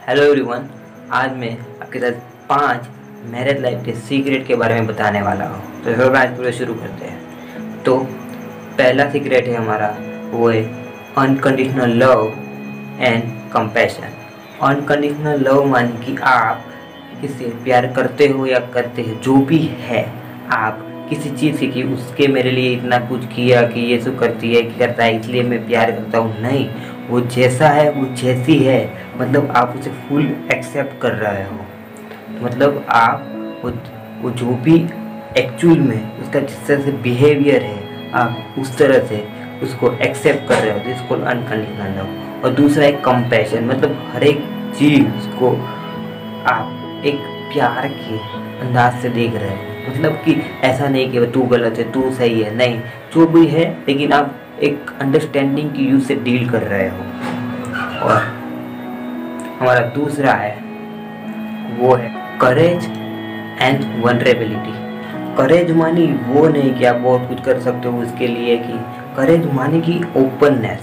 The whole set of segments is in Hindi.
Hello everyone. आज मैं आपके साथ 5 मैरिज लाइफ के सीक्रेट के बारे में बताने वाला हूँ। तो चलो आज पूरा शुरू करते हैं। तो पहला सीक्रेट है हमारा, वो है unconditional love and compassion. Unconditional love माने कि आप किससे प्यार करते हो या करते हैं, जो भी है, आप किसी चीज़ से कि उसके मेरे लिए इतना कुछ किया कि ये सब करती है कि करता है इसलिए मैं प्यार करता हूँ, नहीं। वो जैसा है वो जैसी है, मतलब आप उसे फुल एक्सेप्ट कर रहे हो। मतलब आप वो जो भी एक्चुअल में उसका जिस तरह से बिहेवियर है, आप उस तरह से उसको एक्सेप्ट कर रहे हो। This called unconditional love. और दूसरा है कंपैशन, मतलब हर एक चीज़ को आप एक प्यार के अंदाज से देख रहे हो। मतलब कि ऐसा नहीं कि तू गलत है तू सही है, नहीं, जो भी है, लेकिन आप एक अंडरस्टैंडिंग की यूज से डील कर रहे हो। और हमारा दूसरा है, वो है करेज एंड वनरेबिलिटी। करेज मानी वो नहीं कि आप बहुत कुछ कर सकते हो उसके लिए, कि करेज माने कि ओपननेस,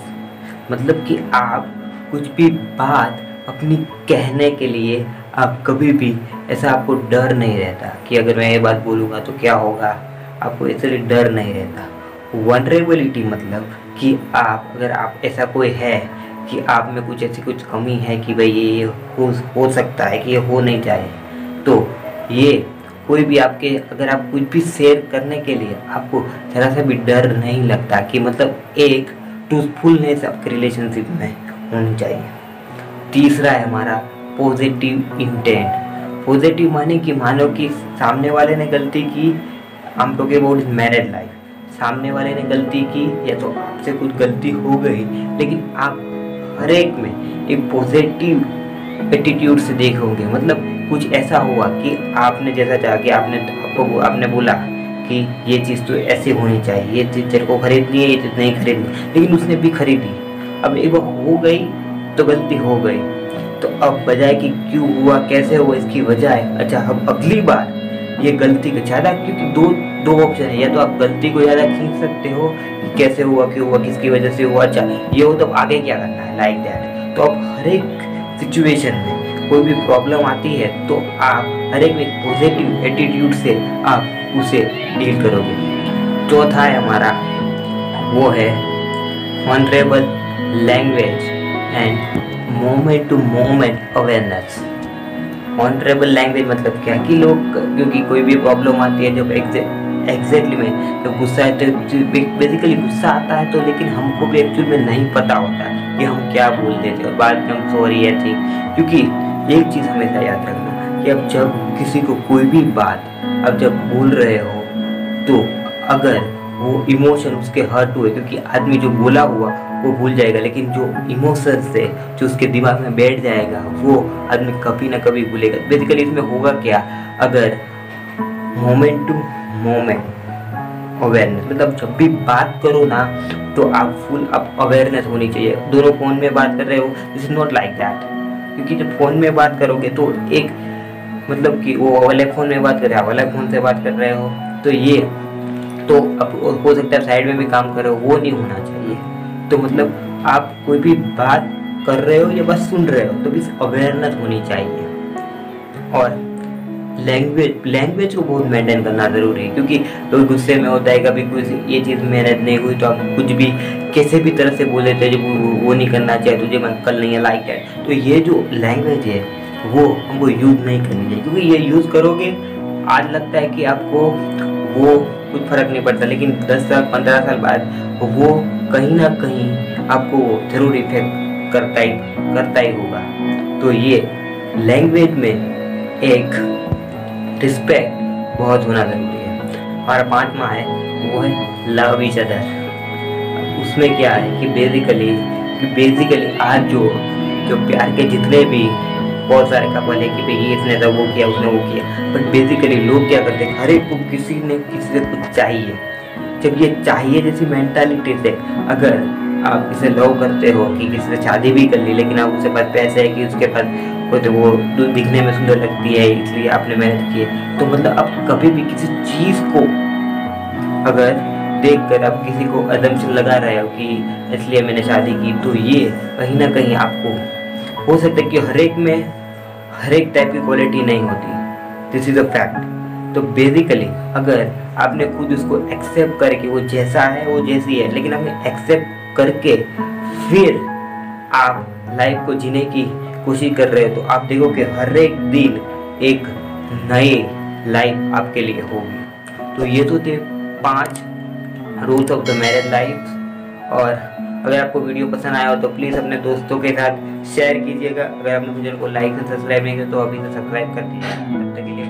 मतलब कि आप कुछ भी बात अपनी कहने के लिए आप कभी भी ऐसा, आपको डर नहीं रहता कि अगर मैं ये बात बोलूँगा तो क्या होगा, आपको इसलिए डर नहीं रहता। वनरेबिलिटी मतलब कि आप, अगर आप ऐसा कोई है कि आप में कुछ ऐसी कुछ कमी है कि भाई ये हो सकता है कि ये हो नहीं जाए, तो ये कोई भी आपके, अगर आप कुछ भी शेयर करने के लिए आपको ज़रा सा भी डर नहीं लगता, कि मतलब एक ट्रूथफुलनेस आपके रिलेशनशिप में होनी चाहिए। तीसरा है हमारा पॉजिटिव इंटेंट। पॉजिटिव माने कि मानो कि सामने वाले ने गलती की, हम टॉकिंग अबाउट मैरिड लाइफ, सामने वाले ने गलती की या तो आपसे कुछ गलती हो गई, लेकिन आप हर एक में एक पॉजिटिव एटीट्यूड से देखोगे। मतलब कुछ ऐसा हुआ कि आपने जैसा चाहा कि आपने बोला कि ये चीज़ तो ऐसे होनी चाहिए, ये चीज़ तेरे को खरीदनी है, ये चीज़ नहीं खरीदनी, लेकिन उसने भी खरीदी। अब एक बार हो गई तो गलती हो गई, तो अब बजाय कि क्यों हुआ कैसे हुआ इसकी बजाय, अच्छा अब अगली बार ये गलती को ज़्यादा, क्योंकि दो ऑप्शन है, या तो आप गलती को ज़्यादा खींच सकते हो कि कैसे हुआ, क्यों हुआ, किसकी वजह से हुआ, अच्छा ये हो तो आगे क्या करना है, लाइक दैट। तो आप हर एक सिचुएशन में कोई भी प्रॉब्लम आती है तो आप हर एक में पॉजिटिव एटीट्यूड से आप उसे डील करोगे। चौथा है हमारा, वो है honourable language and moment to moment awareness. Honourable language मतलब क्या, कि लोग, क्योंकि कोई भी प्रॉब्लम आती है, जब एग्जैक्टली में जब गुस्सा है तो बेसिकली गुस्सा आता है, तो लेकिन हमको भी एक्चुअल में नहीं पता होता कि हम क्या बोल देते और बाद में हम सॉरी है थी। क्योंकि एक चीज़ हमेशा याद रखना कि अब जब किसी को कोई भी बात अब जब बोल रहे हो, तो अगर वो इमोशन उसके हर्ट हुए, क्योंकि आदमी जो बोला हुआ वो भूल जाएगा, लेकिन जो इमोशन से जो उसके दिमाग में बैठ जाएगा वो आदमी कभी ना कभी भूलेगा। बेसिकली इसमें होगा क्या, अगर मोमेंट टू मोमेंट अवेयरनेस, मतलब जब भी बात करो ना तो आप फुल आप अवेयरनेस होनी चाहिए। दोनों फ़ोन में बात कर रहे हो, this is not like that, क्योंकि जब फ़ोन में बात करोगे तो एक, मतलब कि वो वाले फ़ोन में बात कर रहे हो, वाले फ़ोन से बात कर रहे हो, तो ये तो अब हो सकता है साइड में भी काम कर रहे हो, वो नहीं होना चाहिए। तो मतलब आप कोई भी बात कर रहे हो या बस सुन रहे हो, तो बस अवेयरनेस होनी चाहिए। और लैंग्वेज को बहुत मेंटेन करना ज़रूरी है, क्योंकि लोग गुस्से में होता है, कभी कुछ ये चीज़ मैनेज नहीं हुई तो आप कुछ भी कैसे भी तरह से बोल देते हैं, जब वो नहीं करना चाहिए, तुझे मैं अक्ल नहीं है, लाइक दैट। तो ये जो लैंग्वेज है वो हमको यूज़ नहीं करनी चाहिए, क्योंकि ये यूज़ करोगे, आज लगता है कि आपको वो कुछ फ़र्क नहीं पड़ता, लेकिन 10 साल 15 साल बाद वो कहीं ना कहीं आपको ज़रूर इफेक्ट करता ही होगा। तो ये लैंग्वेज में एक रिस्पेक्ट बहुत होना ज़रूरी है। और 5वां है, वो है लव ईच अदर। उसमें क्या है कि बेसिकली आज जो प्यार के जितने भी बहुत सारे कपल है कि भाई ये इसने तो वो किया उसने वो किया, बट बेसिकली लोग क्या करते हैं, हर एक को किसी न किसी से कुछ चाहिए। जब ये चाहिए जैसी मेंटालिटी से अगर आप किसे लव करते हो, कि किसी से शादी भी कर ली, लेकिन आप उसके पास पैसे है कि उसके पास वो दिखने में सुंदर लगती है इसलिए आपने मेहनत की है, तो मतलब आप कभी भी किसी चीज़ को अगर देखकर आप किसी को अदम से लगा रहे हो कि इसलिए मैंने शादी की, तो ये कहीं ना कहीं आपको हो सकता है कि हर एक में हर एक टाइप की क्वालिटी नहीं होती, दिस इज़ अ फैक्ट। तो बेसिकली अगर आपने खुद उसको एक्सेप्ट करके, वो जैसा है वो जैसी है, लेकिन आपने एक्सेप्ट करके फिर आप लाइफ को जीने की कोशिश कर रहे हो, तो आप देखो कि हर एक दिन एक नई लाइफ आपके लिए होगी। तो ये तो थे 5 rules of the marriage life. और अगर आपको वीडियो पसंद आया हो तो प्लीज़ अपने दोस्तों के साथ शेयर कीजिएगा। अगर आपने मुझे को लाइक और सब्सक्राइब नहीं किया तो अभी तो सब्सक्राइब कर दीजिए। तब तक के लिए